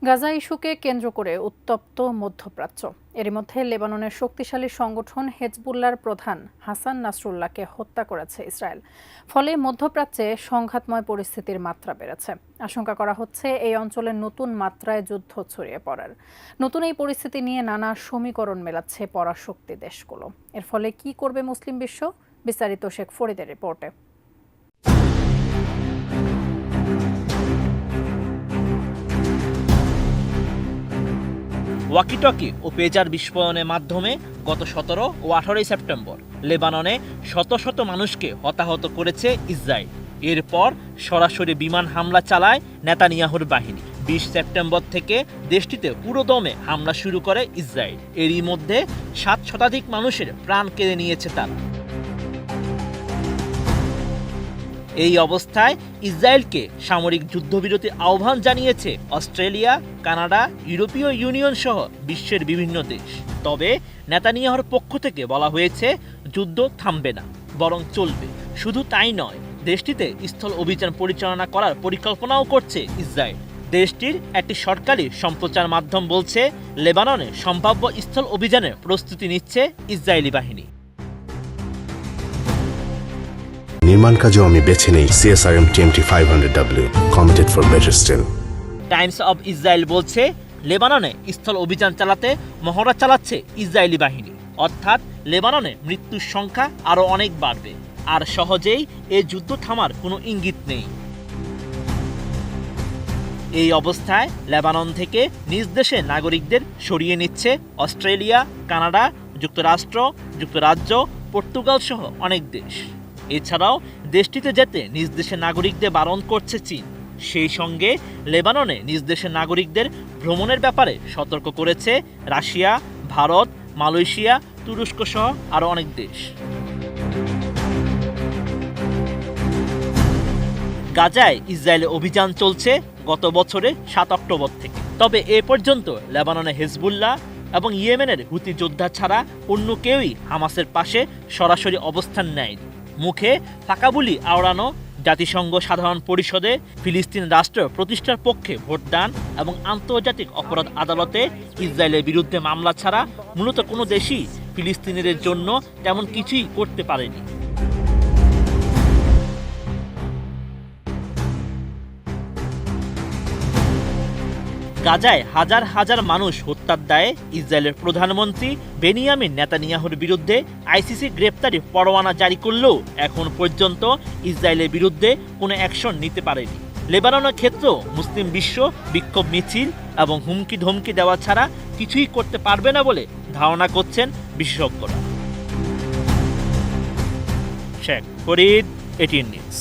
গাজা ইস্যুকে কেন্দ্র করে উত্তপ্ত মধ্যপ্রাচ্য। এরই মধ্যে লেবাননের শক্তিশালী সংগঠন হেজবুল্লাহর প্রধান হাসান নাসরুল্লাহকে হত্যা করেছে ইসরায়েল। ফলে মধ্যপ্রাচ্যে সংঘাতময় পরিস্থিতির মাত্রা বেড়েছে। আশঙ্কা করা হচ্ছে এই অঞ্চলে নতুন মাত্রায় যুদ্ধ ছড়িয়ে পড়ার। নতুন এই পরিস্থিতি নিয়ে নানা সমীকরণ মেলাচ্ছে পরাশক্তি দেশগুলো। এর ফলে কি করবে মুসলিম বিশ্ব? বিস্তারিত শেখ ফরিদের রিপোর্টে। ওয়াকিটকি ও পেজার বিস্ফোরণের মাধ্যমে গত 17 ও 18 সেপ্টেম্বর লেবাননে শত শত মানুষকে হতাহত করেছে ইসরায়েল। এরপর সরাসরি বিমান হামলা চালায় নেতানিয়াহুর বাহিনী। 20 সেপ্টেম্বর থেকে দেশটিতে পুরোদমে হামলা শুরু করে ইসরায়েল। এরই মধ্যে 7 শতাধিক মানুষের প্রাণ কেড়ে নিয়েছে তারা। এই অবস্থায় ইসরায়েলকে সামরিক যুদ্ধবিরতির আহ্বান জানিয়েছে অস্ট্রেলিয়া, কানাডা, ইউরোপীয় ইউনিয়ন সহ বিশ্বের বিভিন্ন দেশ। তবে নেতানিয়াহুর পক্ষ থেকে বলা হয়েছে যুদ্ধ থামবে না, বরং চলবে। শুধু তাই নয়, দেশটিতে স্থল অভিযান পরিচালনা করার পরিকল্পনাও করছে ইসরায়েল। দেশটির একটি সরকারি সম্প্রচার মাধ্যম বলছে, লেবাননে সম্ভাব্য স্থল অভিযানের প্রস্তুতি নিচ্ছে ইসরায়েলি বাহিনী। নির্মাণ কাজেও আমি বেছে নেই CSRM TMT 500W, committed for better still। Times of Israel বলছে, লেবাননে স্থল অভিযান চালাতে মহড়া চালাচ্ছে ইসরায়েলি বাহিনী। অর্থাৎ লেবাননে মৃত্যুর সংখ্যা আরও অনেক বাড়বে, আর সহজেই এ যুদ্ধ থামার কোনো ইঙ্গিত নেই। এই অবস্থায় লেবানন থেকে নিজ দেশে নাগরিকদের সরিয়ে নিচ্ছে অস্ট্রেলিয়া, কানাডা, যুক্তরাষ্ট্র, যুক্তরাজ্য, পর্তুগাল সহ অনেক দেশ। এছাড়াও দেশটিতে যেতে নিজ দেশের নাগরিকদের বারণ করছে চীন। সেই সঙ্গে লেবাননে নিজ দেশের নাগরিকদের ভ্রমণের ব্যাপারে সতর্ক করেছে রাশিয়া, ভারত, মালয়েশিয়া, তুরস্ক সহ আরও অনেক দেশ। গাজায় ইসরায়েলের অভিযান চলছে গত বছরের 7 অক্টোবর থেকে। তবে এ পর্যন্ত লেবাননে হেজবুল্লাহ এবং ইয়েমেনের হুতি যোদ্ধা ছাড়া অন্য কেউই হামাসের পাশে সরাসরি অবস্থান নেয়নি। মুখে ফাঁকা বুলি আওড়ানো জাতিসংঘ সাধারণ পরিষদে ফিলিস্তিন রাষ্ট্র প্রতিষ্ঠার পক্ষে ভোটদান এবং আন্তর্জাতিক অপরাধ আদালতে ইসরায়েলের বিরুদ্ধে মামলা ছাড়া মূলত কোনো দেশই ফিলিস্তিনিদের জন্য তেমন কিছুই করতে পারেনি। গাজায় হাজার হাজার মানুষ হত্যার দায়ে ইসরায়েলের প্রধানমন্ত্রী বেনিয়ামিন নেতানিয়াহুর বিরুদ্ধে ICC গ্রেপ্তারি পরোয়ানা জারি করলেও এখন পর্যন্ত ইসরায়েলের বিরুদ্ধে কোনো অ্যাকশন নিতে পারেনি। লেবাননের ক্ষেত্রেও মুসলিম বিশ্ব বিক্ষোভ মিছিল এবং হুমকি ধমকি দেওয়া ছাড়া কিছুই করতে পারবে না বলে ধারণা করছেন বিশেষজ্ঞরা। Sheikh Farid, ATN news.